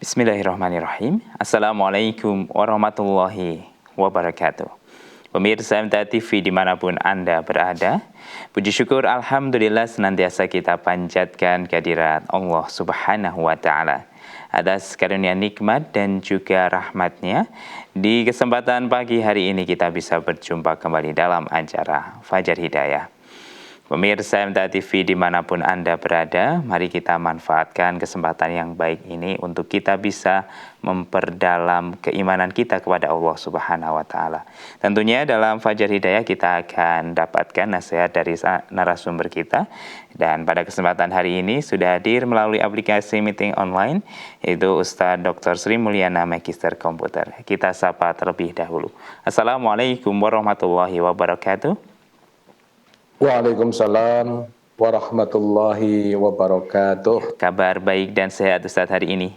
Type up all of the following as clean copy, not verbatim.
Bismillahirrahmanirrahim. Assalamualaikum warahmatullahi wabarakatuh. Pemirsa MTA TV dimanapun Anda berada, puji syukur Alhamdulillah senantiasa kita panjatkan kehadirat Allah Subhanahu wa Ta'ala atas karunia nikmat dan juga rahmatnya. Di kesempatan pagi hari ini kita bisa berjumpa kembali dalam acara Fajar Hidayah. Pemirsa MTA TV dimanapun Anda berada, mari kita manfaatkan kesempatan yang baik ini untuk kita bisa memperdalam keimanan kita kepada Allah Subhanahu wa Ta'ala. Tentunya dalam Fajar Hidayah kita akan dapatkan nasihat dari narasumber kita, dan pada kesempatan hari ini sudah hadir melalui aplikasi meeting online, yaitu Ustadz Dr. Sri Mulyana Magister Komputer. Kita sapa terlebih dahulu. Assalamualaikum warahmatullahi wabarakatuh. Waalaikumsalam warahmatullahi wabarakatuh. Kabar baik dan sehat Ustadz hari ini?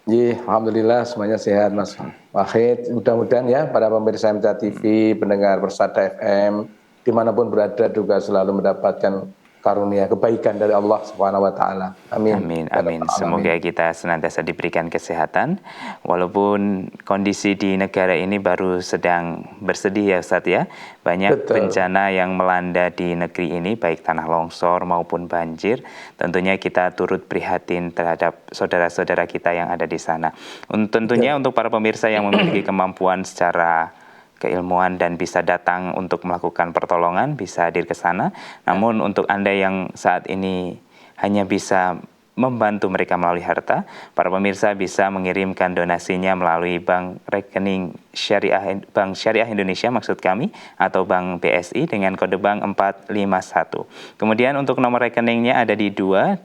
Alhamdulillah semuanya sehat Mas Wahid. Mudah-mudahan ya para pemirsa MTA TV, pendengar Persada FM, dimanapun berada juga selalu mendapatkan karunia kebaikan dari Allah Subhanahu wa Ta'ala. Amin. Amin, amin. Semoga kita senantiasa diberikan kesehatan, walaupun kondisi di negara ini baru sedang bersedih ya Ustadz ya. Banyak bencana yang melanda di negeri ini, baik tanah longsor maupun banjir. Tentunya kita turut prihatin terhadap saudara-saudara kita yang ada di sana. Tentunya untuk para pemirsa yang memiliki kemampuan secara keilmuan dan bisa datang untuk melakukan pertolongan, bisa hadir ke sana. Namun untuk Anda yang saat ini hanya bisa membantu mereka melalui harta, para pemirsa bisa mengirimkan donasinya melalui bank rekening Bank Syariah Indonesia maksud kami, atau Bank BSI dengan kode bank 451. Kemudian untuk nomor rekeningnya ada di 234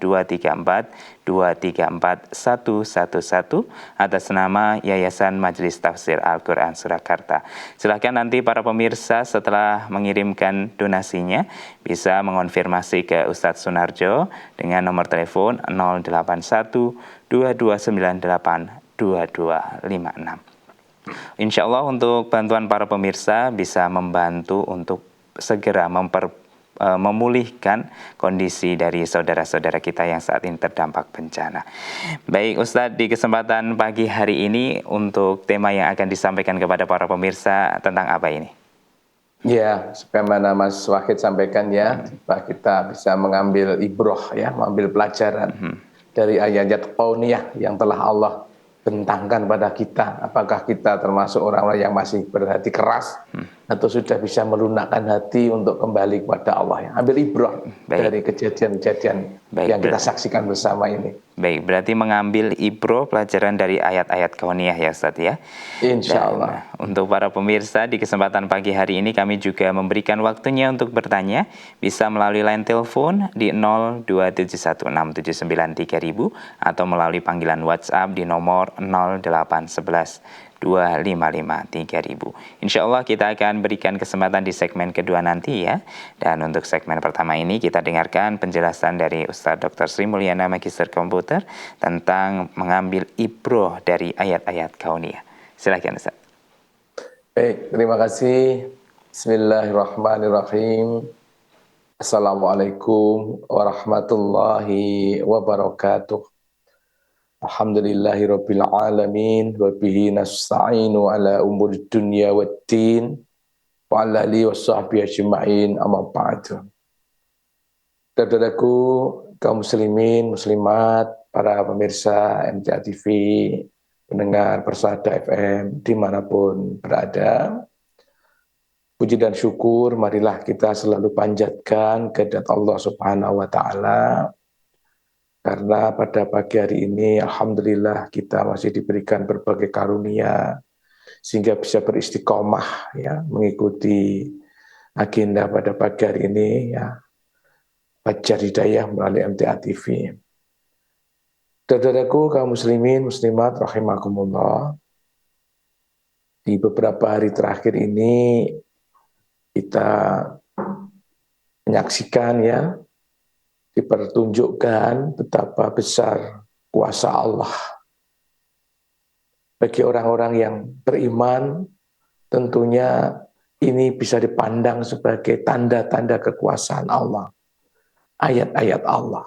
atas nama Yayasan Majelis Tafsir Al-Quran Surakarta. Silakan nanti para pemirsa setelah mengirimkan donasinya bisa mengonfirmasi ke Ustadz Sunarjo dengan nomor telepon 081 2298 2256. Insya Allah untuk bantuan para pemirsa bisa membantu untuk segera memulihkan kondisi dari saudara-saudara kita yang saat ini terdampak bencana. Baik Ustadz, di kesempatan pagi hari ini untuk tema yang akan disampaikan kepada para pemirsa tentang apa ini? Ya, sebagaimana Mas Wahid sampaikan ya, kita bisa mengambil ibroh ya, mengambil pelajaran dari ayat-ayat kauniyah yang telah Allah bentangkan pada kita. Apakah kita termasuk orang-orang yang masih berhati keras atau sudah bisa melunakkan hati untuk kembali kepada Allah ya. Ambil ibrah dari kejadian-kejadian yang kita saksikan bersama ini. Baik, berarti mengambil ibrah pelajaran dari ayat-ayat kauniyah ya Ustadz ya. Insya Allah. Untuk para pemirsa di kesempatan pagi hari ini kami juga memberikan waktunya untuk bertanya, bisa melalui line telepon di 02716793000 atau melalui panggilan WhatsApp di nomor 08112553.000. Insya Allah kita akan berikan kesempatan di segmen kedua nanti ya. Dan untuk segmen pertama ini kita dengarkan penjelasan dari Ustadz Dr. Sri Mulyana Magister Komputer tentang mengambil ibroh dari ayat-ayat kauniyah. Silakan Ustadz. Baik, terima kasih. Bismillahirrahmanirrahim. Assalamualaikum warahmatullahi wabarakatuh. Alhamdulillahirabbil alamin wa bihi nasta'inu ala umuri dunya waddin wa ala alihi washabbihi ajma'in amma ba'du. Saudaraku kaum muslimin muslimat, para pemirsa MTA TV, pendengar Persada FM dimanapun berada, puji dan syukur marilah kita selalu panjatkan kehadirat Allah Subhanahu wa Ta'ala. Karena pada pagi hari ini alhamdulillah kita masih diberikan berbagai karunia sehingga bisa beristiqomah ya, mengikuti agenda pada pagi hari ini ya, Fajar Hidayah melalui MTA TV. Saudaraku kaum muslimin muslimat rahimakumullah, di beberapa hari terakhir ini kita menyaksikan ya, dipertunjukkan betapa besar kuasa Allah. Bagi orang-orang yang beriman, tentunya ini bisa dipandang sebagai tanda-tanda kekuasaan Allah, ayat-ayat Allah.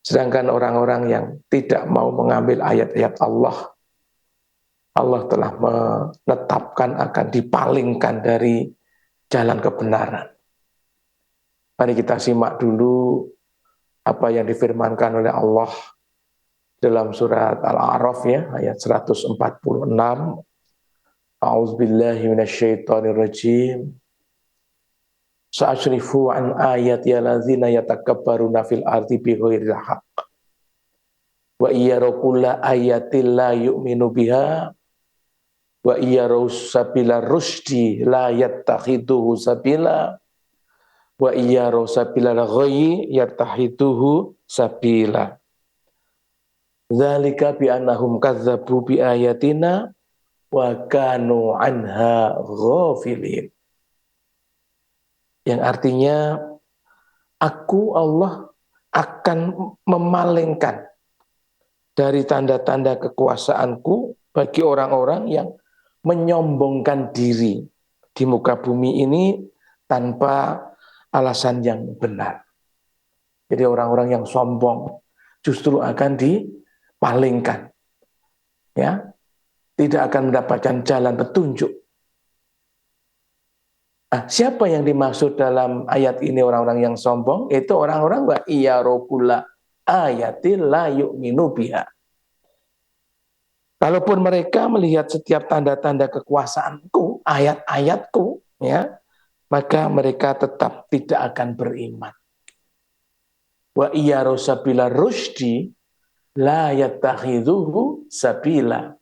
Sedangkan orang-orang yang tidak mau mengambil ayat-ayat Allah, Allah telah menetapkan akan dipalingkan dari jalan kebenaran. Mari kita simak dulu apa yang difirmankan oleh Allah dalam surat Al-A'raf ya, ayat 146. A'udzubillahi minasyaitonirrajim. Sa'asrifu an ayati allazina yatakabbaruna fil ardi bighairil haqq. Wa iyyaraw kulla ayatin la yu'minu biha wa iyyaraw sabila rusdi la yattakhidhuhu sabila wa iyyaraw sabila ghayyi yattakhidhuhu sabila. Dzalika bi annahum kadzdzabu bi ayatina wa kanu anha ghafilin. Yang artinya aku Allah akan memalingkan dari tanda-tanda kekuasaanku bagi orang-orang yang menyombongkan diri di muka bumi ini tanpa alasan yang benar. Jadi orang-orang yang sombong justru akan dipalingkan, ya, tidak akan mendapatkan jalan petunjuk. Nah, siapa yang dimaksud dalam ayat ini orang-orang yang sombong? Itu orang-orang wa iyarokula ayatil la yu'minu biha. Kalaupun mereka melihat setiap tanda-tanda kekuasaanku, ayat-ayatku, ya, maka mereka tetap tidak akan beriman. Wa iyyaru sabila rusdi la yattakhidhuhu sabila.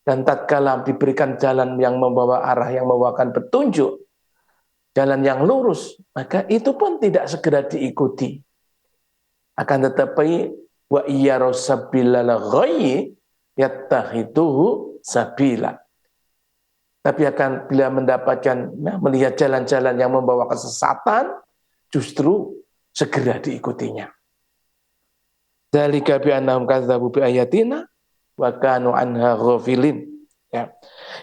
Dan tatkala diberikan jalan yang membawa arah, yang membawakan petunjuk, jalan yang lurus, maka itu pun tidak segera diikuti. Akan tetapi wa iyyaru sabila ghayyi yattakhidhuhu sabila. Tapi akan bila mendapatkan, melihat jalan-jalan yang membawa kesesatan, justru segera diikutinya. Dzalika bi annahum kadzdzabu bi ayatina wa kanu anha ghafilin. Ya.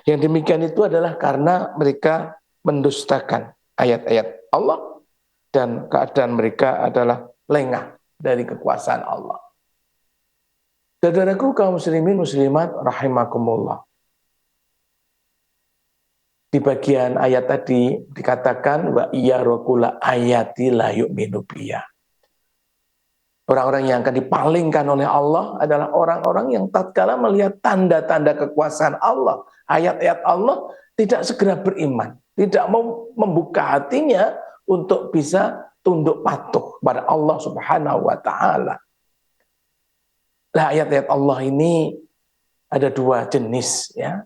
Yang demikian itu adalah karena mereka mendustakan ayat-ayat Allah dan keadaan mereka adalah lengah dari kekuasaan Allah. Saudaraku kaum muslimin muslimat rahimakumullah. Di bagian ayat tadi dikatakan wa iyyarakula ayati la yu'minu biya. Orang-orang yang akan dipalingkan oleh Allah adalah orang-orang yang tatkala melihat tanda-tanda kekuasaan Allah, ayat-ayat Allah, tidak segera beriman, tidak mau membuka hatinya untuk bisa tunduk patuh pada Allah Subhanahu wa taala. Nah, ayat-ayat Allah ini ada dua jenis, ya.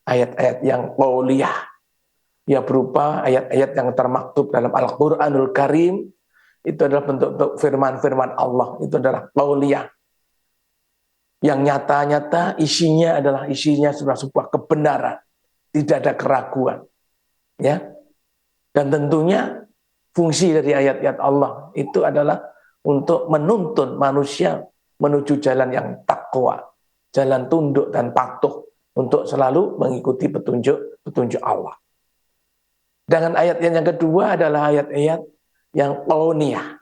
Ayat-ayat yang qauliyah, ya berupa ayat-ayat yang termaktub dalam Al-Qur'anul Karim, itu adalah bentuk firman-firman Allah, itu adalah qauliyah. Yang nyata-nyata isinya adalah sebuah kebenaran, tidak ada keraguan, ya. Dan tentunya fungsi dari ayat-ayat Allah itu adalah untuk menuntun manusia menuju jalan yang takwa, jalan tunduk dan patuh untuk selalu mengikuti petunjuk Allah. Dengan ayat yang kedua adalah ayat-ayat yang qauniyah.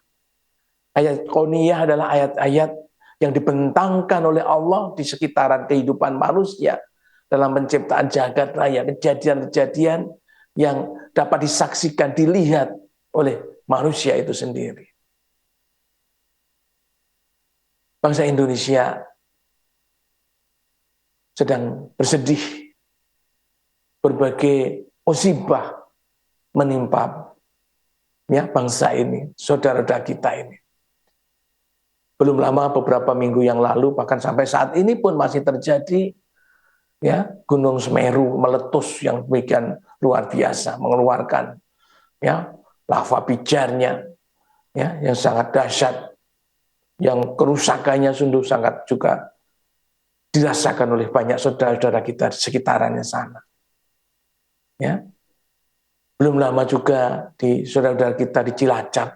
Ayat qauniyah adalah ayat-ayat yang dibentangkan oleh Allah di sekitaran kehidupan manusia dalam penciptaan jagat raya, kejadian-kejadian yang dapat disaksikan, dilihat oleh manusia itu sendiri. Bangsa Indonesia sedang bersedih, berbagai musibah menimpa, ya, bangsa ini, saudara-saudara kita ini. Belum lama beberapa minggu yang lalu, bahkan sampai saat ini pun masih terjadi, ya, Gunung Semeru meletus yang demikian luar biasa, mengeluarkan, ya, lava pijarnya, ya, yang sangat dahsyat, yang kerusakannya sungguh sangat juga dirasakan oleh banyak saudara-saudara kita di sekitarannya sana. Ya. Belum lama juga di saudara-saudara kita di Cilacap,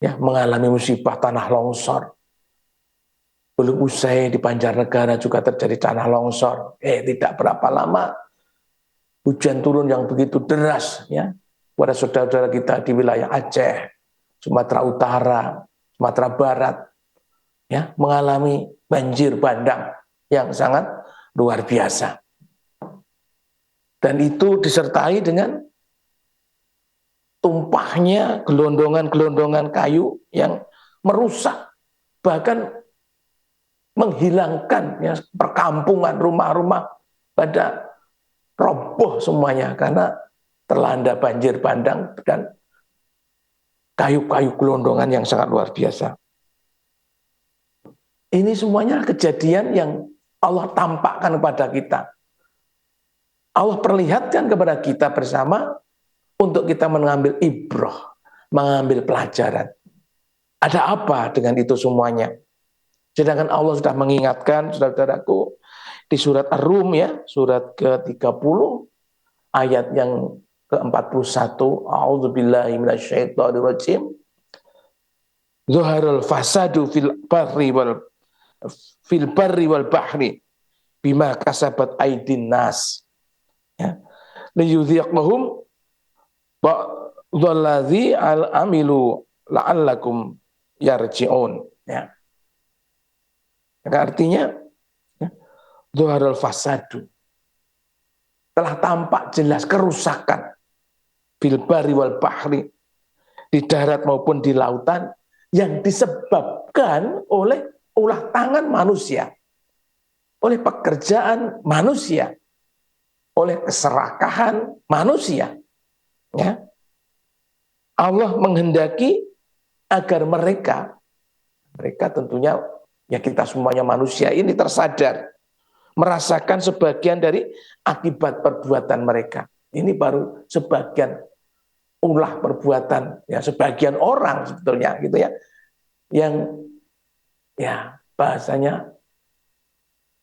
ya, mengalami musibah tanah longsor. Belum usai di Banjarnegara juga terjadi tanah longsor. Tidak berapa lama hujan turun yang begitu deras, ya, pada saudara-saudara kita di wilayah Aceh, Sumatera Utara, Sumatera Barat, ya, mengalami banjir bandang yang sangat luar biasa. Dan itu disertai dengan tumpahnya gelondongan-gelondongan kayu yang merusak, bahkan menghilangkan ya, perkampungan, rumah-rumah pada roboh semuanya karena terlanda banjir bandang dan kayu-kayu gelondongan yang sangat luar biasa. Ini semuanya kejadian yang Allah tampakkan kepada kita. Allah perlihatkan kepada kita bersama untuk kita mengambil ibrah, mengambil pelajaran. Ada apa dengan itu semuanya? Sedangkan Allah sudah mengingatkan, saudara-saudaraku, di surat Ar-Rum ya, surat ke-30, ayat yang ke-41, A'udzubillahi minasyaitonirrajim. Zuharul fasadu fil barri wal bahri bima kasabat aidin nas. Ya. Liyudhiqahum ba'dalladzi amilu la'allakum yarji'un. Ya. Artinya zuharul fasadu, telah tampak jelas kerusakan fil barri wal bahri, di darat maupun di lautan, yang disebabkan oleh ulah tangan manusia, oleh pekerjaan manusia, oleh keserakahan manusia. Ya. Allah menghendaki agar mereka tentunya, ya kita semuanya manusia ini tersadar, merasakan sebagian dari akibat perbuatan mereka. Ini baru sebagian ulah perbuatan, ya sebagian orang sebetulnya gitu ya, yang ya bahasanya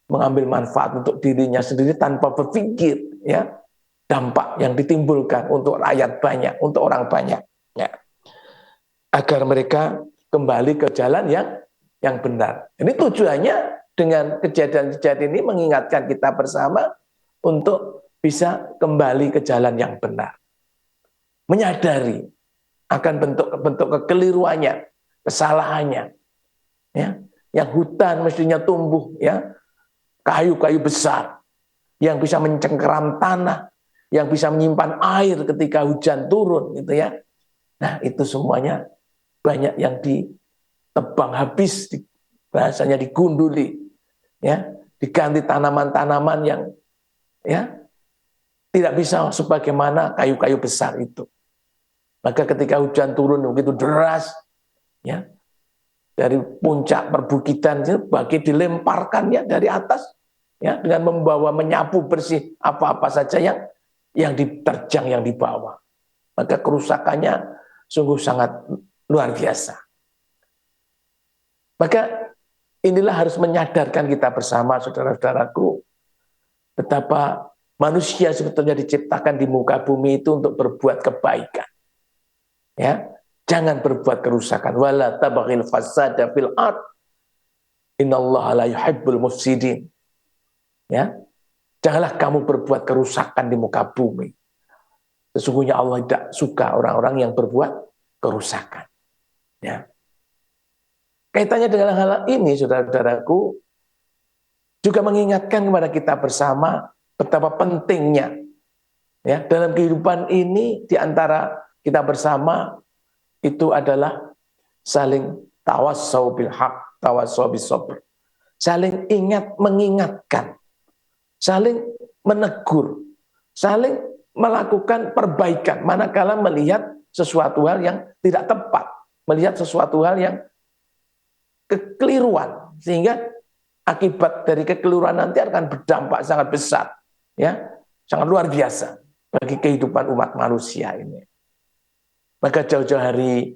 mengambil manfaat untuk dirinya sendiri tanpa berpikir ya dampak yang ditimbulkan untuk rakyat banyak, untuk orang banyak, ya. Agar mereka kembali ke jalan yang benar. Ini tujuannya dengan kejadian-kejadian ini mengingatkan kita bersama untuk bisa kembali ke jalan yang benar. Menyadari akan bentuk-bentuk kekeliruannya, kesalahannya. Ya, yang hutan mestinya tumbuh ya, kayu-kayu besar yang bisa mencengkeram tanah, yang bisa menyimpan air ketika hujan turun gitu ya. Nah, itu semuanya banyak yang ditebang habis, bahasanya digunduli, ya, diganti tanaman-tanaman yang ya tidak bisa sebagaimana kayu-kayu besar itu. Maka ketika hujan turun begitu deras, ya, dari puncak perbukitan, bagi dilemparkannya dari atas, ya, dengan membawa menyapu bersih apa-apa saja yang diterjang, yang dibawa. Maka kerusakannya sungguh sangat luar biasa. Maka inilah harus menyadarkan kita bersama, saudara-saudaraku, betapa manusia sebetulnya diciptakan di muka bumi itu untuk berbuat kebaikan. Ya, jangan berbuat kerusakan. Wala tabaghil fasada fil ard. Innallaha la yuhibbul mufsidin. Ya. Janganlah kamu berbuat kerusakan di muka bumi. Sesungguhnya Allah tidak suka orang-orang yang berbuat kerusakan. Ya. Kaitannya dengan hal ini, saudara-saudaraku, juga mengingatkan kepada kita bersama betapa pentingnya ya dalam kehidupan ini, di antara kita bersama itu adalah saling tawassau bil haq, tawassau bis sabr. Saling ingat mengingatkan, saling menegur, saling melakukan perbaikan manakala melihat sesuatu hal yang tidak tepat, melihat sesuatu hal yang kekeliruan, sehingga akibat dari kekeliruan nanti akan berdampak sangat besar, ya, sangat luar biasa bagi kehidupan umat manusia ini. Maka jauh-jauh hari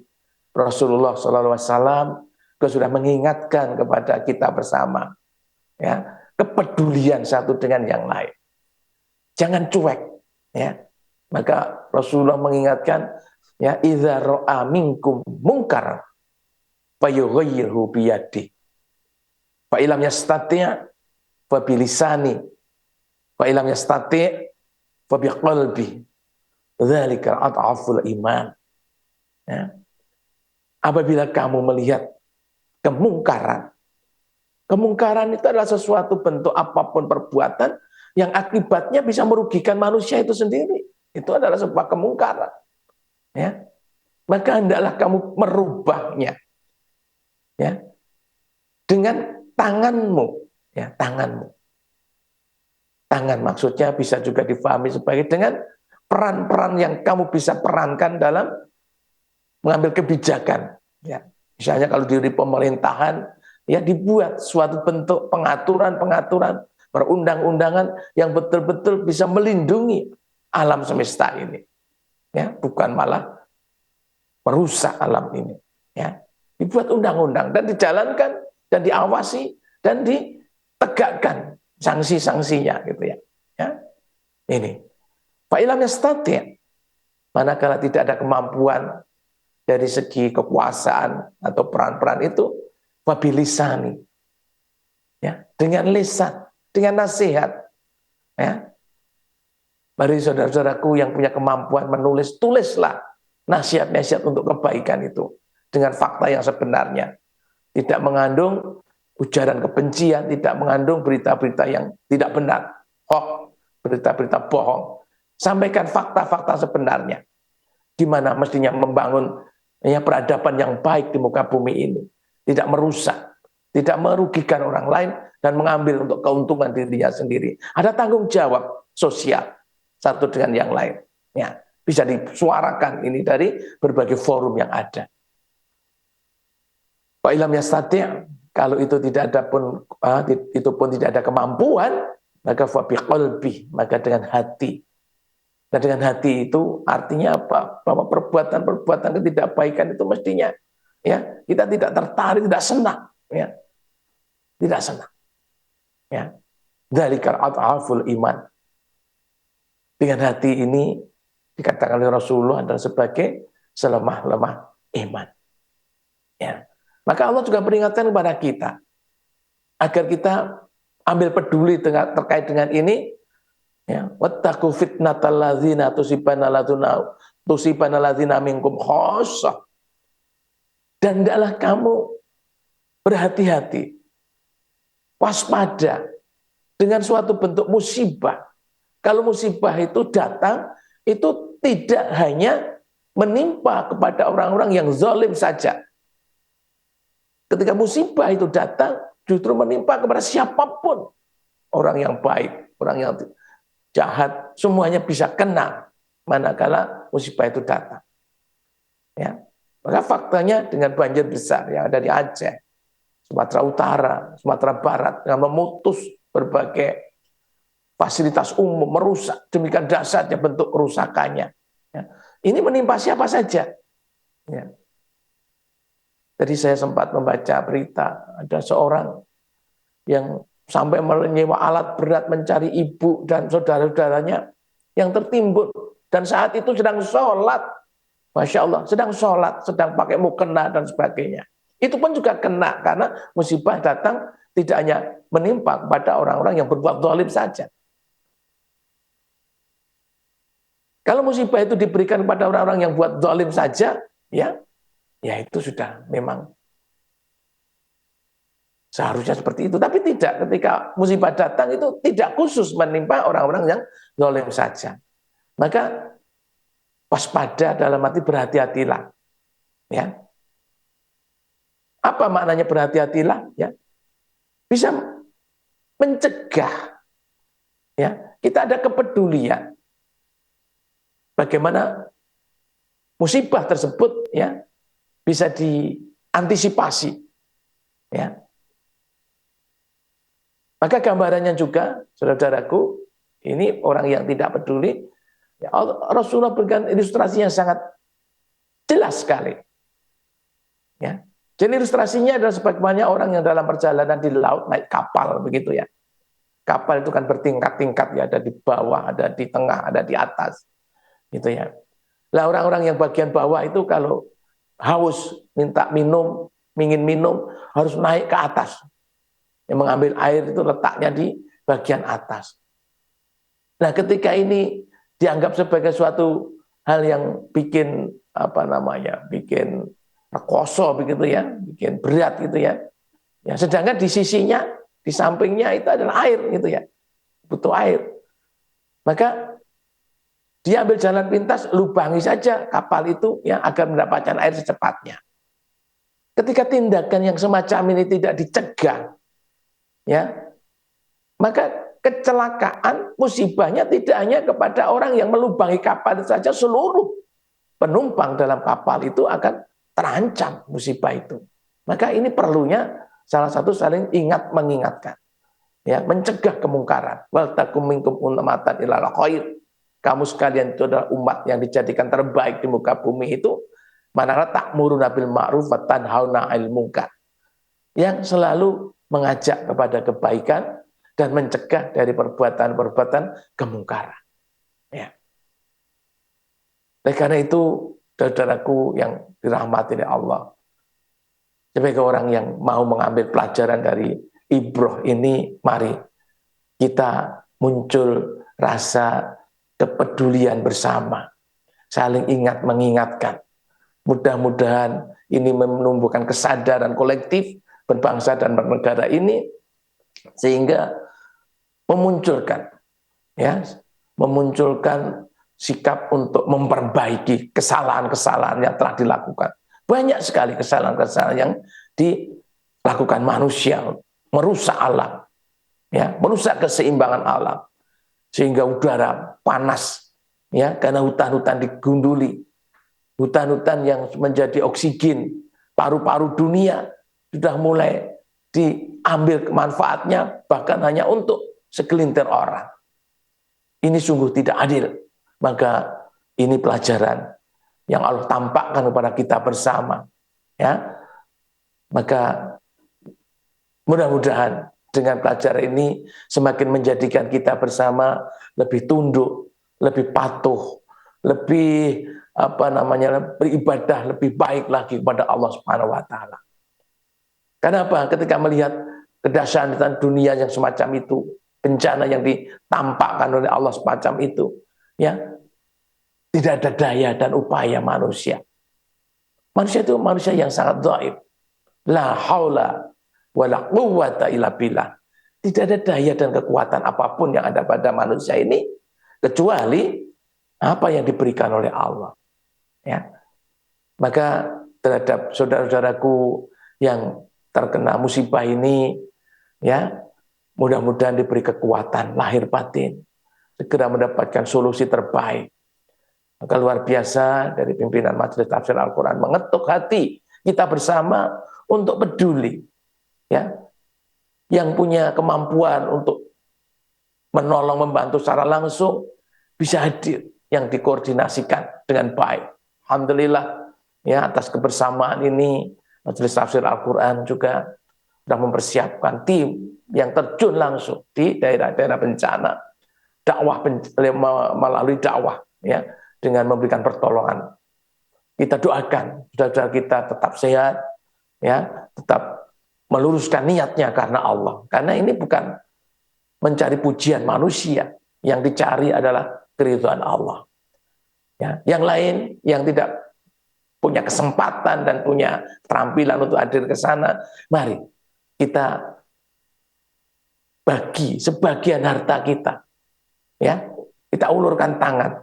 Rasulullah SAW sudah mengingatkan kepada kita bersama, ya, kepedulian satu dengan yang lain. Jangan cuek, ya. Maka Rasulullah mengingatkan, ya, idza ra'a minkum munkar fayughayyirhu biyadihi. Fa ilam yastati' fa bilisani. Fa ilam yastati' fa biqalbi. Dzalika adhaful iman. Ya. Apabila kamu melihat kemungkaran, Kemungkaran itu adalah sesuatu bentuk apapun perbuatan yang akibatnya bisa merugikan manusia itu sendiri. Itu adalah sebuah kemungkaran. Ya. Maka hendaklah kamu merubahnya. Ya. Dengan tanganmu. Ya, tanganmu. Tangan maksudnya bisa juga difahami sebagai dengan peran-peran yang kamu bisa perankan dalam mengambil kebijakan. Ya. Misalnya kalau di pemerintahan, ya dibuat suatu bentuk pengaturan-pengaturan, perundang-undangan yang betul-betul bisa melindungi alam semesta ini. Ya, bukan malah merusak alam ini. Ya. Dibuat undang-undang dan dijalankan dan diawasi dan ditegakkan sanksi-sanksinya gitu ya. Ya. Ini. Fa'ilam yastati', manakala tidak ada kemampuan dari segi kekuasaan atau peran-peran itu, wabilisani, ya, dengan lisan, dengan nasihat, ya. Bagi saudara-saudaraku yang punya kemampuan menulis, tulislah nasihat-nasihat untuk kebaikan itu dengan fakta yang sebenarnya, tidak mengandung ujaran kebencian, tidak mengandung berita-berita yang tidak benar, hoax, berita-berita bohong. Sampaikan fakta-fakta sebenarnya, di mana mestinya membangun ya peradaban yang baik di muka bumi ini, tidak merusak, tidak merugikan orang lain dan mengambil untuk keuntungan dirinya sendiri. Ada tanggung jawab sosial satu dengan yang lain. Ya, bisa disuarakan ini dari berbagai forum yang ada. Pak Ilham Yastati', kalau itu tidak ada pun itu pun tidak ada kemampuan, maka fa biqalbi, maka dengan hati. Dan dengan hati itu artinya apa? Bahwa perbuatan-perbuatan ketidakbaikan itu mestinya ya kita tidak tertarik, tidak senang, ya. Tidak senang. Ya. Dzalikal adhaful iman. Dengan hati ini dikatakan oleh Rasulullah adalah sebagai selemah-lemah iman. Ya. Maka Allah juga peringatkan kepada kita agar kita ambil peduli terkait dengan ini. Ya, wattaqu fitnatal ladzina tusibana ladzina minkum khassah. Dan hendaklah kamu berhati-hati, waspada dengan suatu bentuk musibah. Kalau musibah itu datang, itu tidak hanya menimpa kepada orang-orang yang zalim saja. Ketika musibah itu datang, justru menimpa kepada siapapun. Orang yang baik, orang yang jahat, semuanya bisa kena manakala musibah itu datang. Ya. Maka faktanya dengan banjir besar yang ada di Aceh, Sumatera Utara, Sumatera Barat, dengan memutus berbagai fasilitas umum, merusak demikian dahsyatnya bentuk kerusakannya. Ya. Ini menimpa siapa saja. Ya. Tadi saya sempat membaca berita, ada seorang yang sampai menyewa alat berat mencari ibu dan saudara-saudaranya yang tertimbun. Dan saat itu sedang sholat. Masya Allah, sedang sholat, sedang pakai mukena dan sebagainya. Itu pun juga kena karena musibah datang tidak hanya menimpa kepada orang-orang yang berbuat zalim saja. Kalau musibah itu diberikan kepada orang-orang yang buat zalim saja, ya itu sudah memang seharusnya seperti itu, tapi tidak. Ketika musibah datang itu tidak khusus menimpa orang-orang yang zalim saja. Maka waspada dalam arti berhati-hatilah. Ya. Apa maknanya berhati-hatilah? Ya. Bisa mencegah. Ya. Kita ada kepedulian. Bagaimana musibah tersebut ya bisa diantisipasi. Ya. Maka gambarannya juga, saudara-saudaraku, ini orang yang tidak peduli, ya, Rasulullah berikan ilustrasi yang sangat jelas sekali. Ya. Jadi ilustrasinya adalah sebagaimana orang yang dalam perjalanan di laut naik kapal begitu ya. Kapal itu kan bertingkat-tingkat ya, ada di bawah, ada di tengah, ada di atas. Gitu ya. Lah orang-orang yang bagian bawah itu kalau haus, minta minum, ingin minum, harus naik ke atas. Yang mengambil air itu letaknya di bagian atas. Nah, ketika ini dianggap sebagai suatu hal yang bikin bikin koso begitu ya, bikin berat gitu ya. Ya, sedangkan di sisinya, di sampingnya itu adalah air gitu ya. Butuh air. Maka dia ambil jalan pintas, lubangi saja kapal itu ya agar mendapatkan air secepatnya. Ketika tindakan yang semacam ini tidak dicegah, ya, maka kecelakaan musibahnya tidak hanya kepada orang yang melubangi kapal itu saja, seluruh penumpang dalam kapal itu akan terancam musibah itu. Maka ini perlunya salah satu saling ingat mengingatkan, ya, mencegah kemungkaran. Wal takum minkum ummatan ilal khair. Kamu sekalian itu adalah umat yang dijadikan terbaik di muka bumi itu, manakala ta'muruna bil ma'ruf wa tanhauna 'anil munkar. Yang selalu mengajak kepada kebaikan dan mencegah dari perbuatan-perbuatan kemungkaran. Ya. Oleh karena itu, saudaraku yang dirahmati oleh Allah, sebagai orang yang mau mengambil pelajaran dari Ibroh ini, mari kita muncul rasa kepedulian bersama, saling ingat mengingatkan. Mudah-mudahan ini menumbuhkan kesadaran kolektif berbangsa dan bernegara ini, sehingga memunculkan, ya, memunculkan sikap untuk memperbaiki kesalahan-kesalahan yang telah dilakukan. Banyak sekali kesalahan-kesalahan yang dilakukan manusia, merusak alam, ya, merusak keseimbangan alam, sehingga udara panas, ya, karena hutan-hutan digunduli, hutan-hutan yang menjadi oksigen paru-paru dunia sudah mulai diambil manfaatnya, bahkan hanya untuk segelintir orang. Ini sungguh tidak adil. Maka ini pelajaran yang Allah tampakkan kepada kita bersama, ya. Maka mudah-mudahan dengan pelajaran ini semakin menjadikan kita bersama lebih tunduk, lebih patuh, lebih beribadah lebih baik lagi kepada Allah Subhanahu wa taala. Kenapa? Ketika melihat kedahsyatan dunia yang semacam itu, bencana yang ditampakkan oleh Allah semacam itu, ya, tidak ada daya dan upaya manusia. Manusia itu manusia yang sangat dhaif. La haula wala quwwata illa billah. Tidak ada daya dan kekuatan apapun yang ada pada manusia ini kecuali apa yang diberikan oleh Allah. Ya. Maka terhadap saudara-saudaraku yang terkena musibah ini, ya, mudah-mudahan diberi kekuatan lahir batin, segera mendapatkan solusi terbaik. Maka luar biasa dari pimpinan Majelis Tafsir Al-Quran mengetuk hati kita bersama untuk peduli, ya, yang punya kemampuan untuk menolong, membantu secara langsung bisa hadir, yang dikoordinasikan dengan baik. Alhamdulillah, ya, atas kebersamaan ini Majelis Tafsir Al-Quran juga sudah mempersiapkan tim yang terjun langsung di daerah-daerah bencana, dakwah melalui dakwah, ya, dengan memberikan pertolongan. Kita doakan saudara kita tetap sehat, ya, tetap meluruskan niatnya karena Allah. Karena ini bukan mencari pujian manusia, yang dicari adalah keridhaan Allah. Ya, yang lain yang tidak punya kesempatan dan punya keterampilan untuk hadir ke sana, mari kita bagi sebagian harta kita, ya, kita ulurkan tangan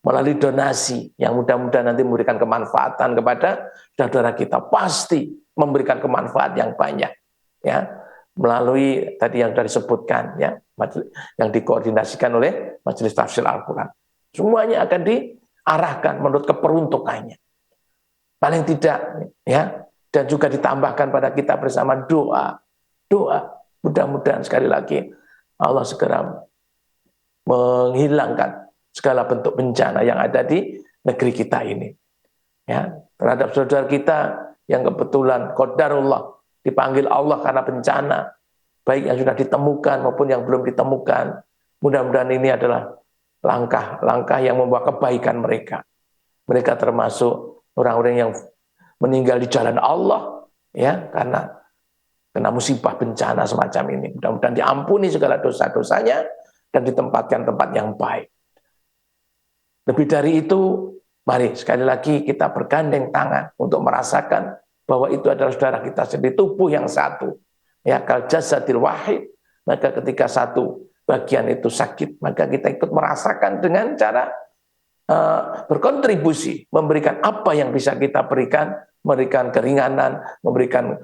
melalui donasi yang mudah-mudahan nanti memberikan kemanfaatan kepada saudara kita, pasti memberikan kemanfaat yang banyak, ya, melalui tadi yang sudah disebutkan, ya, yang dikoordinasikan oleh Majelis Tafsir Al-Quran. Semuanya akan diarahkan menurut keperuntukannya. Paling tidak, ya, dan juga ditambahkan pada kita bersama doa. Mudah-mudahan sekali lagi Allah segera menghilangkan segala bentuk bencana yang ada di negeri kita ini. Ya, terhadap saudara kita yang kebetulan qadarullah dipanggil Allah karena bencana, baik yang sudah ditemukan maupun yang belum ditemukan, mudah-mudahan ini adalah langkah-langkah yang membawa kebaikan mereka. Mereka termasuk orang-orang yang meninggal di jalan Allah, ya, karena kena musibah bencana semacam ini. Mudah-mudahan diampuni segala dosa-dosanya dan ditempatkan tempat yang baik. Lebih dari itu, mari sekali lagi kita bergandeng tangan untuk merasakan bahwa itu adalah saudara kita sendiri, tubuh yang satu. Ya, kal jasadil wahid, maka ketika satu bagian itu sakit, maka kita ikut merasakan dengan cara berkontribusi, memberikan apa yang bisa kita berikan, memberikan keringanan, memberikan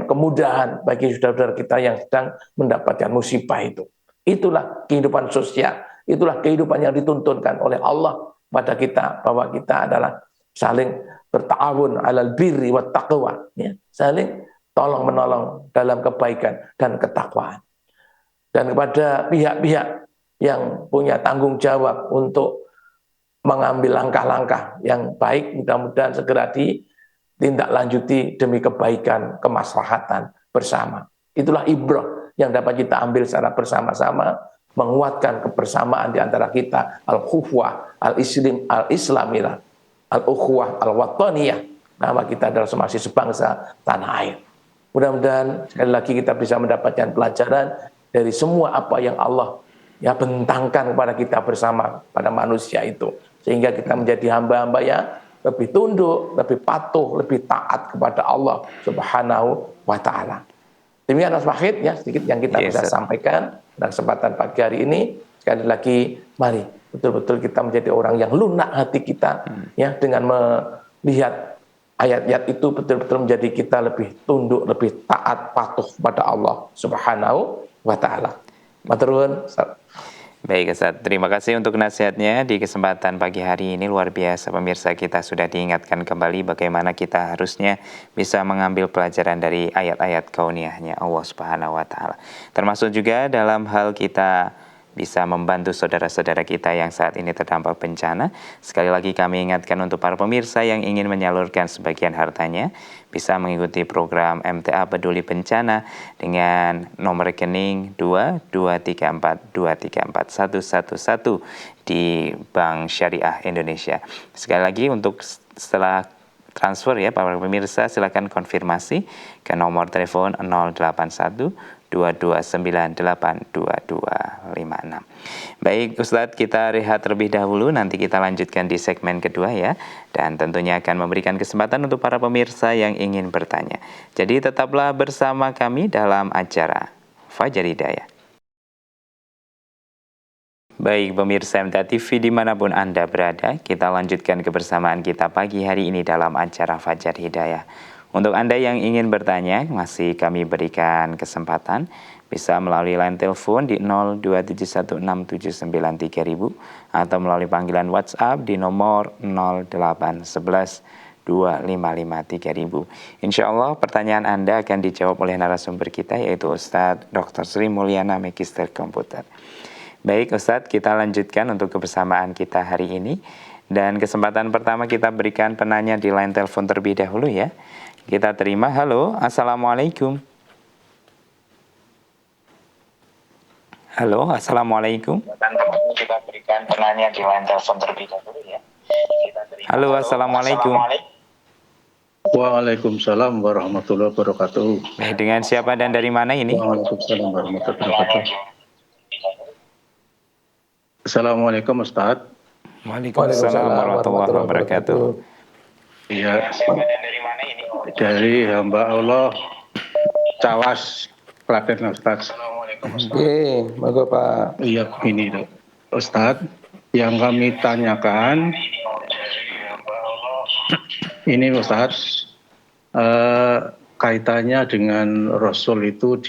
kemudahan bagi saudara-saudara kita yang sedang mendapatkan musibah itu. Itulah kehidupan sosial, itulah kehidupan yang dituntunkan oleh Allah pada kita, bahwa kita adalah saling berta'awun 'alal birri wat taqwa, ya, saling tolong menolong dalam kebaikan dan ketakwaan. Dan kepada pihak-pihak yang punya tanggung jawab untuk mengambil langkah-langkah yang baik, mudah-mudahan segera ditindaklanjuti demi kebaikan, kemaslahatan bersama. Itulah ibrah yang dapat kita ambil secara bersama-sama, menguatkan kebersamaan di antara kita, al-khuwah, al-islamiyah, al-ukhuwah, al-wataniyah. Nama kita adalah masih sebangsa tanah air. Mudah-mudahan sekali lagi kita bisa mendapatkan pelajaran dari semua apa yang Allah bentangkan kepada kita bersama pada manusia itu, sehingga kita menjadi hamba-hamba yang lebih tunduk, lebih patuh, lebih taat kepada Allah Subhanahu wa Ta'ala. Demikian Mas Wahid, ya, sedikit yang kita bisa sampaikan dalam kesempatan pagi hari ini. Sekali lagi, mari betul-betul kita menjadi orang yang lunak hati kita, ya, dengan melihat ayat-ayat itu betul-betul menjadi kita lebih tunduk, lebih taat, patuh kepada Allah Subhanahu wa Ta'ala. Maturun. Baik Ustaz, terima kasih untuk nasihatnya di kesempatan pagi hari ini. Luar biasa pemirsa, kita sudah diingatkan kembali bagaimana kita harusnya bisa mengambil pelajaran dari ayat-ayat kauniyahnya Allah Subhanahu wa Ta'ala. Termasuk juga dalam hal kita bisa membantu saudara-saudara kita yang saat ini terdampak bencana. Sekali lagi kami ingatkan untuk para pemirsa yang ingin menyalurkan sebagian hartanya, bisa mengikuti program MTA Peduli Bencana dengan nomor rekening 22342341111 di Bank Syariah Indonesia. Sekali lagi untuk setelah transfer, ya para pemirsa, silakan konfirmasi ke nomor telepon 081 229822256. Baik Ustadz, kita rehat terlebih dahulu, nanti kita lanjutkan di segmen kedua, ya. Dan tentunya akan memberikan kesempatan untuk para pemirsa yang ingin bertanya. Jadi tetaplah bersama kami dalam acara Fajar Hidayah. Baik pemirsa MTA TV dimanapun Anda berada, kita lanjutkan kebersamaan kita pagi hari ini dalam acara Fajar Hidayah. Untuk Anda yang ingin bertanya, masih kami berikan kesempatan, bisa melalui line telepon di 02716793000 atau melalui panggilan WhatsApp di nomor 08112553.000. Insya Allah pertanyaan Anda akan dijawab oleh narasumber kita, yaitu Ustadz Dr. Sri Mulyana, Magister Komputer. Baik Ustadz, kita lanjutkan untuk kebersamaan kita hari ini. Dan kesempatan pertama kita berikan penanya di line telepon terlebih dahulu, ya. Kita terima. Halo, Assalamualaikum. Halo, Assalamualaikum. Kita berikan penanya di line telepon terlebih dahulu, ya. Halo, Assalamualaikum. Waalaikumsalam warahmatullahi wabarakatuh. Baik, dengan siapa dan dari mana ini? Waalaikumsalam warahmatullahi wabarakatuh. Assalamualaikum Ustaz. Waalaikumsalam warahmatullahi wabarakatuh. Iya. Dari hamba Allah Cawas Klaten Ustaz. Oke, monggo Pak. Iya, ini Ustaz, yang kami tanyakan ini Ustaz, kaitannya dengan Rasul itu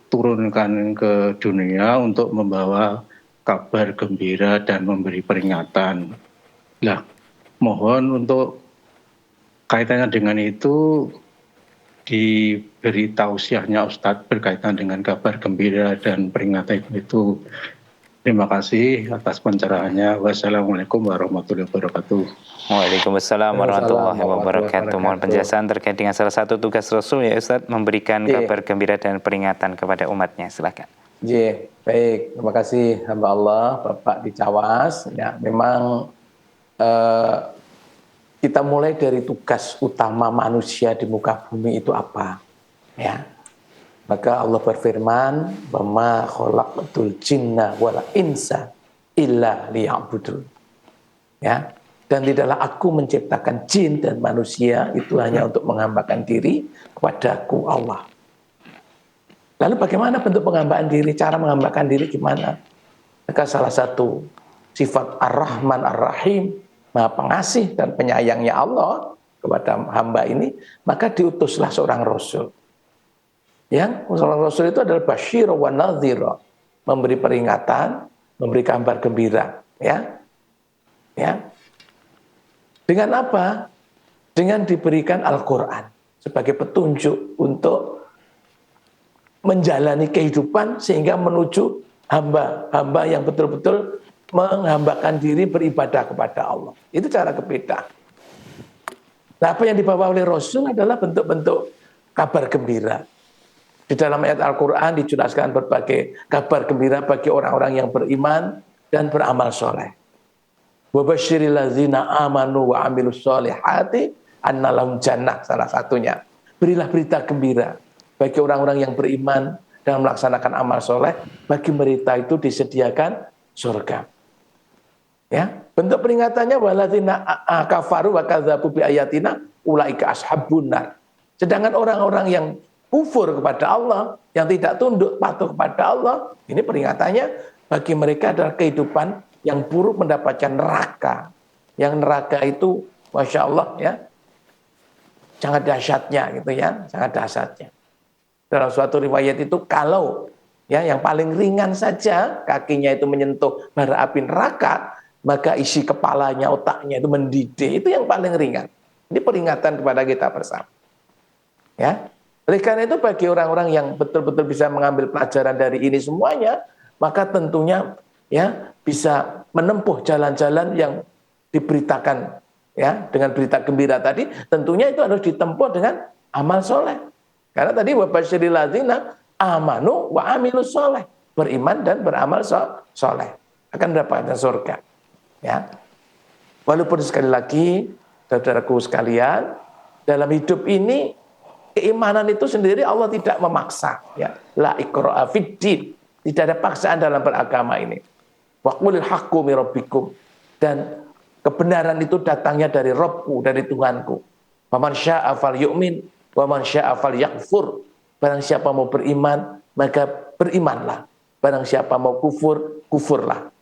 diturunkan ke dunia untuk membawa kabar gembira dan memberi peringatan. Nah, mohon untuk kaitannya dengan itu diberi tausiahnya Ustadz berkaitan dengan kabar gembira dan peringatan itu. Terima kasih atas pencerahannya. Wassalamualaikum warahmatullahi wabarakatuh. Waalaikumsalam warahmatullahi wabarakatuh. Mohon penjelasan terkait dengan salah satu tugas Rasul, ya Ustadz, memberikan kabar gembira dan peringatan kepada umatnya. Silakan. Iya, baik. Terima kasih hamba Allah, Bapak di Cawas. Ya, memang kita mulai dari tugas utama manusia di muka bumi itu apa, ya. Maka Allah berfirman, "Wa ma khalaqtul jinna wal insa illa liya'budun." Ya. Dan tidaklah aku menciptakan jin dan manusia itu hanya untuk menghambakan diri kepadaku Allah. Lalu bagaimana bentuk penghambaan diri? Cara menghambakan diri gimana? Maka salah satu sifat Ar-Rahman Ar-Rahim, Maha Pengasih dan penyayangnya Allah kepada hamba ini, maka diutuslah seorang Rasul. Yang seorang Rasul itu adalah Basyir wa Nadhir, memberi peringatan, memberi kabar gembira. Ya. Dengan apa? Dengan diberikan Al-Quran sebagai petunjuk untuk menjalani kehidupan sehingga menuju hamba-hamba yang betul-betul menghambakan diri beribadah kepada Allah. Itu cara berbeda. Nah, apa yang dibawa oleh Rasul adalah bentuk-bentuk kabar gembira. Di dalam ayat Al-Quran dijelaskan berbagai kabar gembira bagi orang-orang yang beriman dan beramal soleh. Wa basyiril ladzina amanu wa amilus solihati anna lahum jannah, salah satunya. Berilah berita gembira bagi orang-orang yang beriman dan melaksanakan amal soleh, bagi mereka itu disediakan surga. Ya, bentuk peringatannya waladzina kafaru wa kadzabu bi ayatina ulaika ashabun nar. Sedangkan orang-orang yang kufur kepada Allah, yang tidak tunduk patuh kepada Allah, ini peringatannya bagi mereka adalah kehidupan yang buruk, mendapatkan neraka. Yang neraka itu Masya Allah ya, sangat dahsyatnya gitu ya, sangat dahsyatnya. Dalam suatu riwayat itu kalau ya yang paling ringan saja kakinya itu menyentuh bara api neraka, maka isi kepalanya, otaknya itu mendidih. Itu yang paling ringan. Ini peringatan kepada kita bersama. Ya. Oleh karena itu bagi orang-orang yang betul-betul bisa mengambil pelajaran dari ini semuanya, maka tentunya ya bisa menempuh jalan-jalan yang diberitakan ya dengan berita gembira tadi, tentunya itu harus ditempuh dengan amal soleh. Karena tadi wa basyiril ladzina amanu wa amilus soleh, beriman dan beramal soleh akan mendapatkan surga. Ya. Walaupun sekali lagi saudaraku sekalian, dalam hidup ini keimanan itu sendiri Allah tidak memaksa, ya. La ikraha fiddin, tidak ada paksaan dalam beragama ini. Wa qulil haqqu mir rabbikum, dan kebenaran itu datangnya dari Rabbku, dari Tuhanku. Faman syaa'a falyu'min wa man syaa'a falyakfur. Barang siapa mau beriman, maka berimanlah. Barang siapa mau kufur, kufurlah.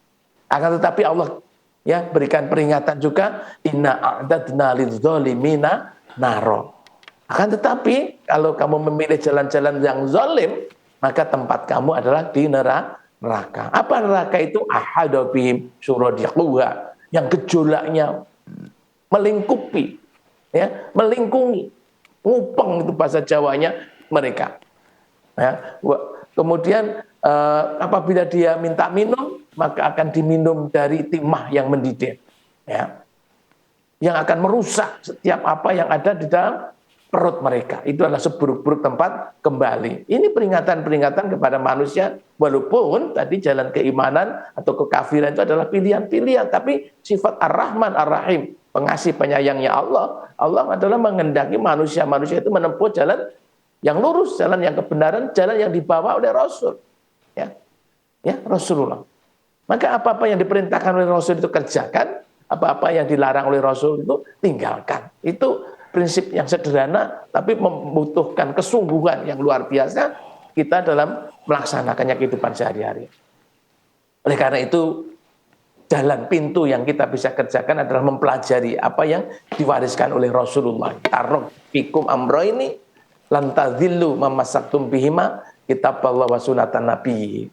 Akan tetapi Allah ya berikan peringatan juga, inna a'dadna lidzalimina naro. Akan tetapi kalau kamu memilih jalan-jalan yang zalim, maka tempat kamu adalah di neraka. Apa neraka itu? Ahadabihim suradiquha, yang gejolaknya melingkupi, ya, melingkungi, ngupeng itu bahasa Jawanya mereka. Ya, kemudian apabila dia minta minum, maka akan diminum dari timah yang mendidih, ya, yang akan merusak setiap apa yang ada di dalam perut mereka. Itu adalah seburuk-buruk tempat kembali. Ini peringatan-peringatan kepada manusia, walaupun tadi jalan keimanan atau kekafiran itu adalah pilihan-pilihan, tapi sifat Ar-Rahman Ar-Rahim, pengasih penyayangnya Allah, Allah adalah menghendaki manusia-manusia itu menempuh jalan yang lurus, jalan yang kebenaran, jalan yang dibawa oleh Rasul. Ya, Rasulullah. Maka apa-apa yang diperintahkan oleh Rasul itu kerjakan, apa-apa yang dilarang oleh Rasul itu tinggalkan. Itu prinsip yang sederhana, tapi membutuhkan kesungguhan yang luar biasa kita dalam melaksanakannya kehidupan sehari-hari. Oleh karena itu, jalan pintu yang kita bisa kerjakan adalah mempelajari apa yang diwariskan oleh Rasulullah. Tarofikum amroini lantadhillu mamasaktum bihima kitab Allah wa sunatan Nabi.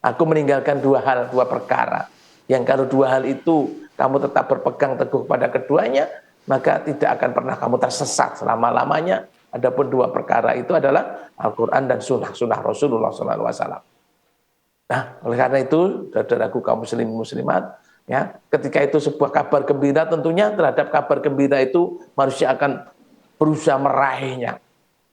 Aku meninggalkan dua hal, dua perkara. Yang kalau dua hal itu kamu tetap berpegang teguh pada keduanya, maka tidak akan pernah kamu tersesat selama-lamanya. Adapun dua perkara itu adalah Al-Quran dan sunnah Rasulullah SAW. Nah, oleh karena itu, saudaraku kaum muslim muslimat, ya, ketika itu sebuah kabar gembira, tentunya terhadap kabar gembira itu manusia akan berusaha meraihnya,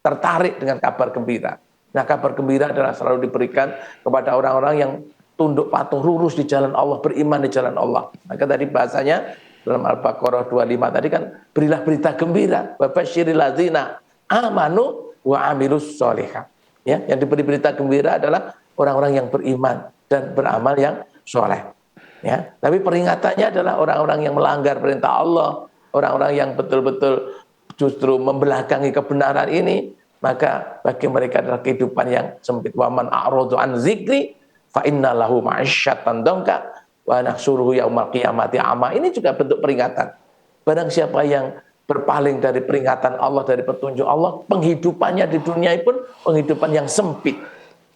tertarik dengan kabar gembira. Nah, kabar gembira adalah selalu diberikan kepada orang-orang yang tunduk patuh lurus di jalan Allah, beriman di jalan Allah. Maka tadi bahasanya dalam Al-Baqarah 25 tadi kan, berilah berita gembira, wa basyiril ladzina amanu wa amilus sholihat. Ya, yang diberi berita gembira adalah orang-orang yang beriman dan beramal yang soleh. Ya, tapi peringatannya adalah orang-orang yang melanggar perintah Allah, orang-orang yang betul-betul justru membelakangi kebenaran ini, maka bagi mereka adalah kehidupan yang sempit. Wa man a'radu an zikri fa inna lahu ma'isyatan dongka wa nahsuruhu yaumal qiyamati ama. Ini juga bentuk peringatan. Barang siapa yang berpaling dari peringatan Allah, dari petunjuk Allah, penghidupannya di dunia pun penghidupan yang sempit,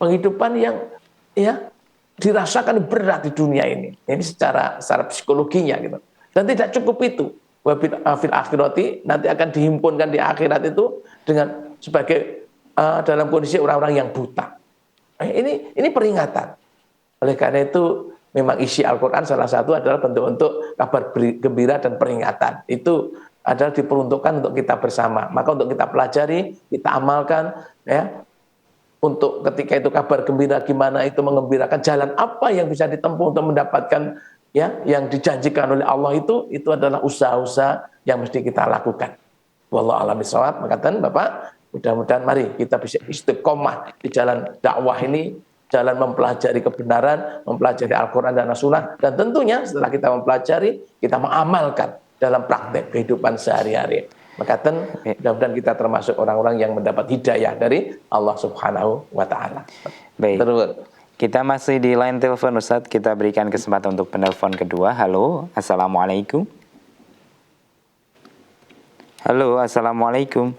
penghidupan yang dirasakan berat di dunia ini. Ini secara psikologinya gitu. Dan tidak cukup itu. Fil akhirati, nanti akan dihimpunkan di akhirat itu dengan sebagai dalam kondisi orang-orang yang buta. Ini peringatan. Oleh karena itu memang isi Al-Quran salah satu adalah bentuk-bentuk kabar gembira dan peringatan. Itu adalah diperuntukkan untuk kita bersama. Maka untuk kita pelajari, kita amalkan, ya. Untuk ketika itu kabar gembira, gimana itu mengembirakan, jalan apa yang bisa ditempuh untuk mendapatkan ya yang dijanjikan oleh Allah, itu adalah usaha-usaha yang mesti kita lakukan. Wallahu a'lam bishawab. Makatan Bapak, mudah-mudahan mari kita bisa istiqomah di jalan dakwah ini, jalan mempelajari kebenaran, mempelajari Al-Quran dan As-Sunnah, dan tentunya setelah kita mempelajari, kita mengamalkan dalam praktek kehidupan sehari-hari. Makatan mudah-mudahan kita termasuk orang-orang yang mendapat hidayah dari Allah Subhanahu wa Ta'ala. Baik. Terus Kita masih di line telepon Ustadz. Kita berikan kesempatan untuk penelpon kedua. Halo, assalamualaikum. Halo, assalamualaikum.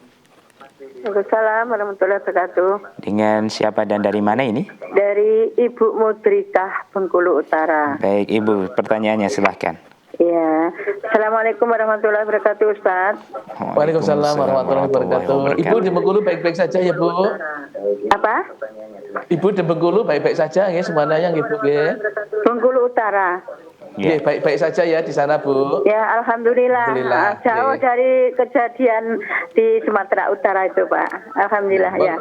Waalaikumsalam warahmatullahi wabarakatuh. Dengan siapa dan dari mana ini? Dari Ibu Mudrikah, Bengkulu Utara. Baik Ibu, pertanyaannya silahkan. Ya, Assalamualaikum warahmatullahi wabarakatuh, Ustaz. Waalaikumsalam warahmatullahi wabarakatuh. Ibu di Bengkulu baik-baik saja ya Bu? Apa? Ibu di Bengkulu baik-baik saja ya semuanya yang Ibu ya? Bengkulu Utara. Ya, baik-baik saja ya di sana Bu. Ya, alhamdulillah. Alhamdulillah. Jauh dari kejadian di Sumatera Utara itu, Pak. Alhamdulillah ya.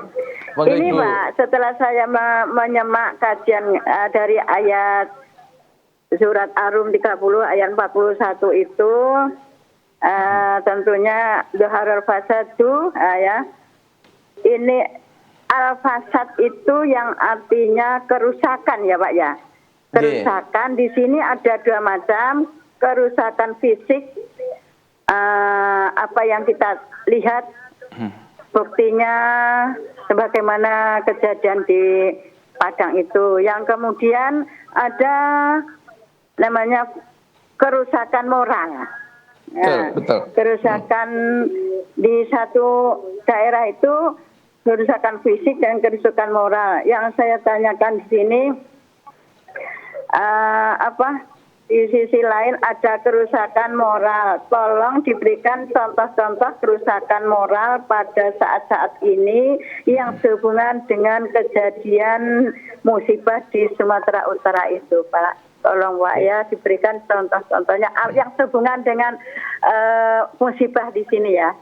Monggo, Ini Ibu. Pak, setelah saya menyemak kajian dari ayat Surat Ar-Rum 30 ayat 41 itu tentunya Dhaharul Fasadu ya. Ini al-fasad itu yang artinya kerusakan ya Pak ya. Kerusakan di sini ada dua macam, kerusakan fisik apa yang kita lihat buktinya sebagaimana kejadian di Padang itu. Yang kemudian ada namanya kerusakan moral. Ya, betul. Kerusakan di satu daerah itu kerusakan fisik dan kerusakan moral. Yang saya tanyakan di sini di sisi lain ada kerusakan moral. Tolong diberikan contoh-contoh kerusakan moral pada saat-saat ini yang sehubungan dengan kejadian musibah di Sumatera Utara itu, Pak. Tolong Pak ya diberikan contoh-contohnya yang sehubungan dengan musibah di sini ya,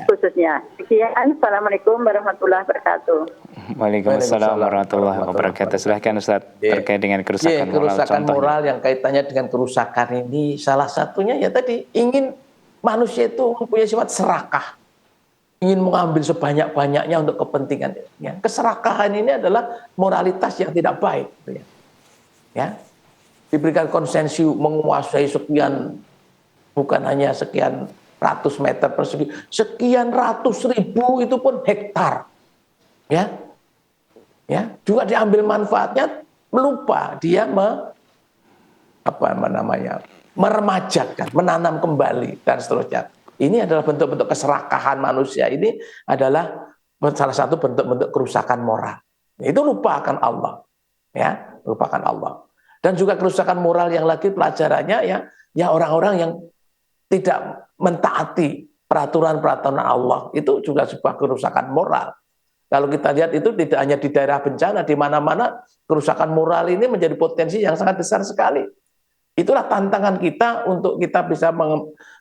khususnya. Sekian, Assalamualaikum warahmatullahi wabarakatuh. Waalaikumsalam warahmatullahi wabarakatuh. Silahkan Ustaz terkait dengan kerusakan moral. Kerusakan Contohnya. moral yang kaitannya dengan kerusakan ini salah satunya ya tadi ingin manusia itu mempunyai sifat serakah, ingin mengambil sebanyak-banyaknya untuk kepentingan. Ya, keserakahan ini adalah moralitas yang tidak baik. Ya, diberikan konsensi menguasai sekian, bukan hanya sekian ratus meter persegi, sekian ratus ribu itu pun hektar. Ya, juga diambil manfaatnya, melupa dia meremajakan, menanam kembali dan seterusnya. Ini adalah bentuk-bentuk keserakahan manusia. Ini adalah salah satu bentuk-bentuk kerusakan moral. Itu lupakan Allah, ya, lupakan Allah. Dan juga kerusakan moral yang lagi pelajarannya ya orang-orang yang tidak mentaati peraturan-peraturan Allah, itu juga sebuah kerusakan moral. Kalau kita lihat itu tidak hanya di daerah bencana, di mana-mana kerusakan moral ini menjadi potensi yang sangat besar sekali. Itulah tantangan kita untuk kita bisa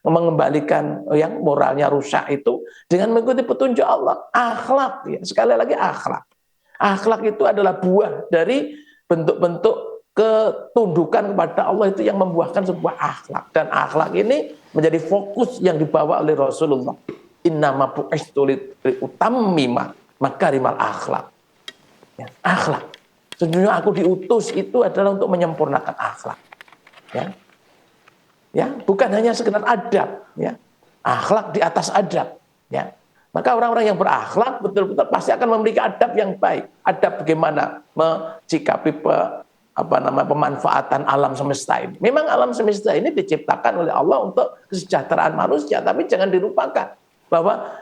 mengembalikan yang moralnya rusak itu dengan mengikuti petunjuk Allah. Akhlak, ya, sekali lagi akhlak. Akhlak itu adalah buah dari bentuk-bentuk ketundukan kepada Allah itu yang membuahkan sebuah akhlak. Dan akhlak ini menjadi fokus yang dibawa oleh Rasulullah. Innama bu'istu liutammima makarimal akhlak. Ya, akhlak. Sesungguhnya aku diutus itu adalah untuk menyempurnakan akhlak. Ya, ya, bukan hanya sekedar adab, ya, akhlak di atas adab, ya. Maka orang-orang yang berakhlak betul-betul pasti akan memiliki adab yang baik. Adab bagaimana mencikapi pemanfaatan alam semesta ini. Memang alam semesta ini diciptakan oleh Allah untuk kesejahteraan manusia, tapi jangan dilupakan bahwa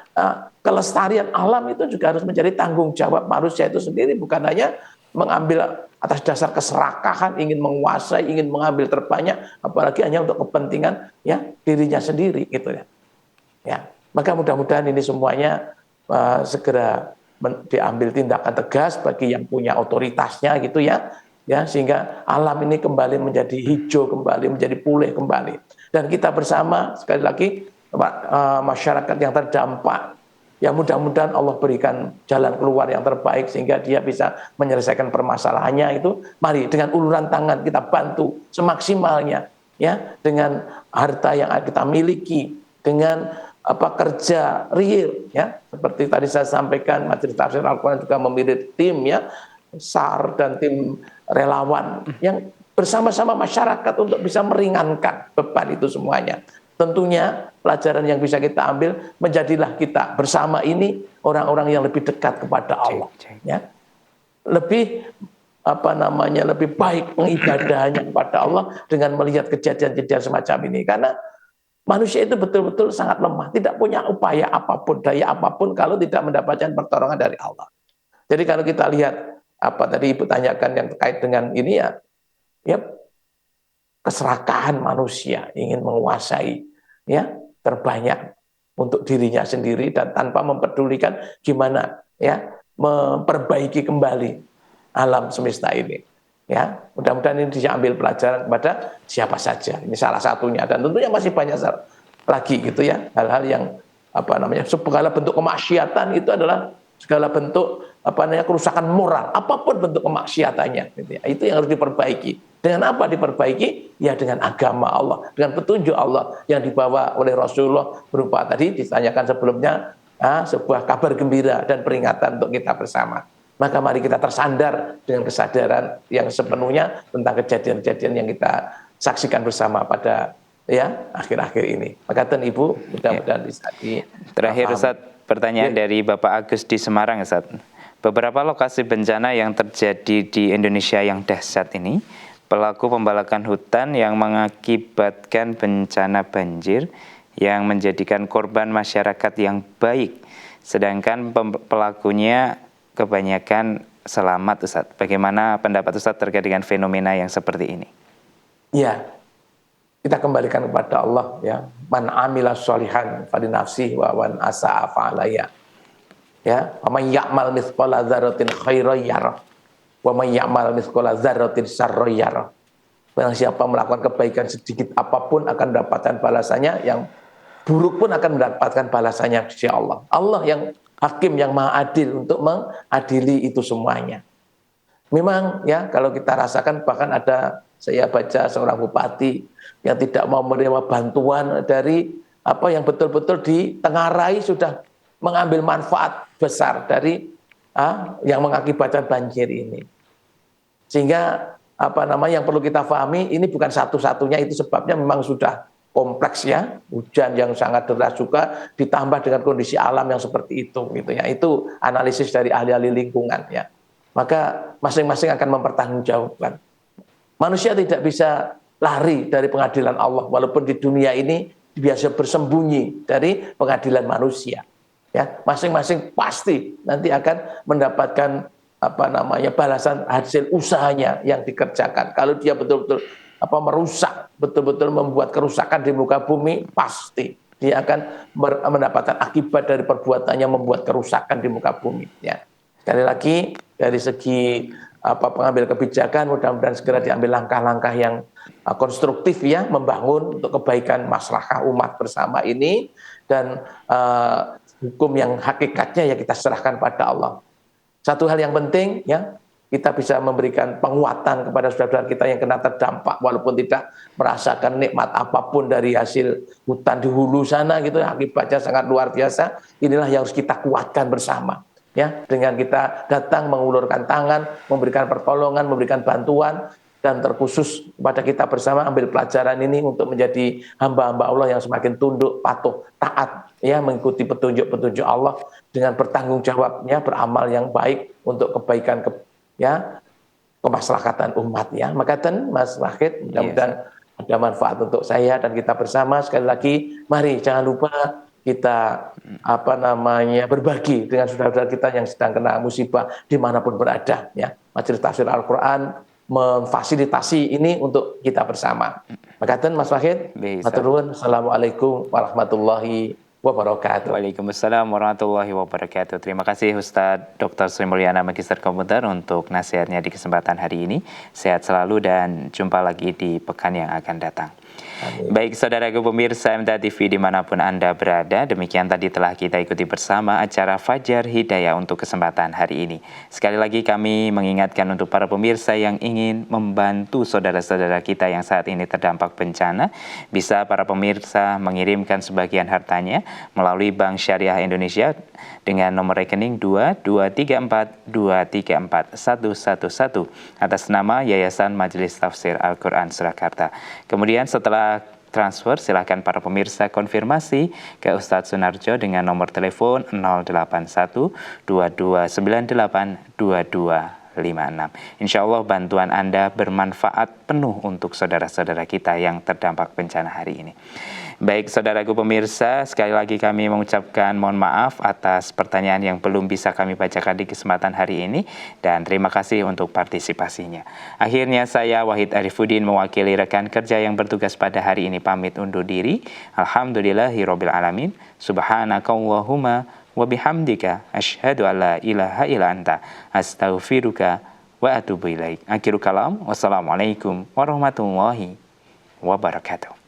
kelestarian alam itu juga harus menjadi tanggung jawab manusia itu sendiri, bukan hanya mengambil atas dasar keserakahan, ingin menguasai, ingin mengambil terbanyak, apalagi hanya untuk kepentingan ya dirinya sendiri gitu ya. Ya, maka mudah-mudahan ini semuanya segera diambil tindakan tegas bagi yang punya otoritasnya gitu ya, ya sehingga alam ini kembali menjadi hijau kembali, menjadi pulih kembali. Dan kita bersama sekali lagi masyarakat yang terdampak, ya mudah-mudahan Allah berikan jalan keluar yang terbaik sehingga dia bisa menyelesaikan permasalahannya itu. Mari dengan uluran tangan kita bantu semaksimalnya ya, dengan harta yang kita miliki, dengan kerja real ya, seperti tadi saya sampaikan Majelis Tafsir Al-Quran juga memiliki tim ya, SAR dan tim relawan yang bersama-sama masyarakat untuk bisa meringankan beban itu semuanya. Tentunya pelajaran yang bisa kita ambil, menjadilah kita bersama ini orang-orang yang lebih dekat kepada Allah, ya. Lebih lebih baik pengibadahannya kepada Allah dengan melihat kejadian-kejadian semacam ini. Karena manusia itu betul-betul sangat lemah, tidak punya upaya apapun, daya apapun kalau tidak mendapatkan pertolongan dari Allah. Jadi kalau kita lihat apa tadi Ibu tanyakan yang terkait dengan ini ya keserakahan manusia ingin menguasai ya terbanyak untuk dirinya sendiri dan tanpa mempedulikan gimana ya memperbaiki kembali alam semesta ini. Ya, mudah-mudahan ini diambil pelajaran kepada siapa saja. Ini salah satunya dan tentunya masih banyak lagi gitu ya, hal-hal yang segala bentuk kemaksiatan itu adalah segala bentuk kerusakan moral, apapun bentuk kemaksiatannya gitu ya. Itu yang harus diperbaiki. Dengan apa diperbaiki? Ya dengan agama Allah, dengan petunjuk Allah yang dibawa oleh Rasulullah berupa tadi ditanyakan sebelumnya sebuah kabar gembira dan peringatan untuk kita bersama. Maka mari kita tersandar dengan kesadaran yang sepenuhnya tentang kejadian-kejadian yang kita saksikan bersama pada akhir-akhir ini. Maka Ibu mudah-mudahan bisa Terakhir Ustaz, pertanyaan dari Bapak Agus di Semarang Ustaz. Beberapa lokasi bencana yang terjadi di Indonesia yang dahsyat ini, pelaku pembalakan hutan yang mengakibatkan bencana banjir yang menjadikan korban masyarakat yang baik, sedangkan pelakunya kebanyakan selamat Ustaz. Bagaimana pendapat Ustaz terkait dengan fenomena yang seperti ini? Ya, kita kembalikan kepada Allah ya. Man amila sholihan falinafsih wa man asa'a fa'alaiha. Ya, wa man ya'mal mithqala dzarratin khairan yarah wa man ya'mal mithqala dzarratin syarran yarah. Barang siapa melakukan kebaikan sedikit apapun akan mendapatkan balasannya, yang buruk pun akan mendapatkan balasannya di sisi Allah. Allah yang Hakim yang maha adil untuk mengadili itu semuanya. Memang ya kalau kita rasakan, bahkan ada saya baca seorang bupati yang tidak mau menerima bantuan dari yang betul-betul ditengarai sudah mengambil manfaat besar dari yang mengakibatkan banjir ini. Sehingga yang perlu kita pahami, ini bukan satu-satunya, itu sebabnya memang sudah kompleks ya, hujan yang sangat deras juga ditambah dengan kondisi alam yang seperti itu gitu ya. Itu analisis dari ahli-ahli lingkungan ya. Maka masing-masing akan mempertanggungjawabkan. Manusia tidak bisa lari dari pengadilan Allah, walaupun di dunia ini biasa bersembunyi dari pengadilan manusia. Ya, masing-masing pasti nanti akan mendapatkan balasan hasil usahanya yang dikerjakan. Kalau dia betul-betul merusak, betul-betul membuat kerusakan di muka bumi, pasti dia akan mendapatkan akibat dari perbuatannya membuat kerusakan di muka bumi ya. Sekali lagi dari segi pengambil kebijakan, mudah-mudahan segera diambil langkah-langkah yang konstruktif ya, membangun untuk kebaikan maslahah umat bersama ini, dan hukum yang hakikatnya ya kita serahkan pada Allah. Satu hal yang penting ya, kita bisa memberikan penguatan kepada saudara-saudara kita yang kena terdampak walaupun tidak merasakan nikmat apapun dari hasil hutan di hulu sana gitu ya, akibatnya sangat luar biasa. Inilah yang harus kita kuatkan bersama ya, dengan kita datang mengulurkan tangan, memberikan pertolongan, memberikan bantuan dan terkhusus pada kita bersama ambil pelajaran ini untuk menjadi hamba-hamba Allah yang semakin tunduk, patuh, taat, ya, mengikuti petunjuk-petunjuk Allah dengan bertanggung jawabnya, beramal yang baik untuk kebaikan kemaslahatan umat, ya. Maka Mas Wahid, mudah-mudahan ada manfaat untuk saya dan kita bersama. Sekali lagi, mari jangan lupa kita berbagi dengan saudara-saudara kita yang sedang kena musibah dimanapun berada, ya. Majelis Tafsir Al-Quran memfasilitasi ini untuk kita bersama. Maka Mas Wahid, matur nuwun. Assalamualaikum warahmatullahi wabarakatuh. Waalaikumsalam warahmatullahi wabarakatuh. Terima kasih Ustadz Dr. Sri Mulyana Magister Komputer untuk nasihatnya di kesempatan hari ini. Sehat selalu dan jumpa lagi di pekan yang akan datang. Amin. Baik saudaraku pemirsa MTA TV dimanapun Anda berada, demikian tadi telah kita ikuti bersama acara Fajar Hidayah untuk kesempatan hari ini. Sekali lagi kami mengingatkan untuk para pemirsa yang ingin membantu saudara-saudara kita yang saat ini terdampak bencana, bisa para pemirsa mengirimkan sebagian hartanya melalui Bank Syariah Indonesia dengan nomor rekening 22342341111 atas nama Yayasan Majelis Tafsir Al-Quran Surakarta. Kemudian setelah transfer, silakan para pemirsa konfirmasi ke Ustadz Sunarjo dengan nomor telepon 081 2298 2256. Insya Allah bantuan Anda bermanfaat penuh untuk saudara-saudara kita yang terdampak bencana hari ini. Baik saudaraku pemirsa, sekali lagi kami mengucapkan mohon maaf atas pertanyaan yang belum bisa kami bacakan di kesempatan hari ini, dan terima kasih untuk partisipasinya. Akhirnya saya Wahid Arifuddin mewakili rekan kerja yang bertugas pada hari ini pamit undur diri. Alhamdulillahirabbil alamin. Subhanakallahumma wa bihamdika asyhadu alla ilaha illa anta astaghfiruka wa atubu ilaik. Akhirul kalam. Wassalamualaikum warahmatullahi wabarakatuh.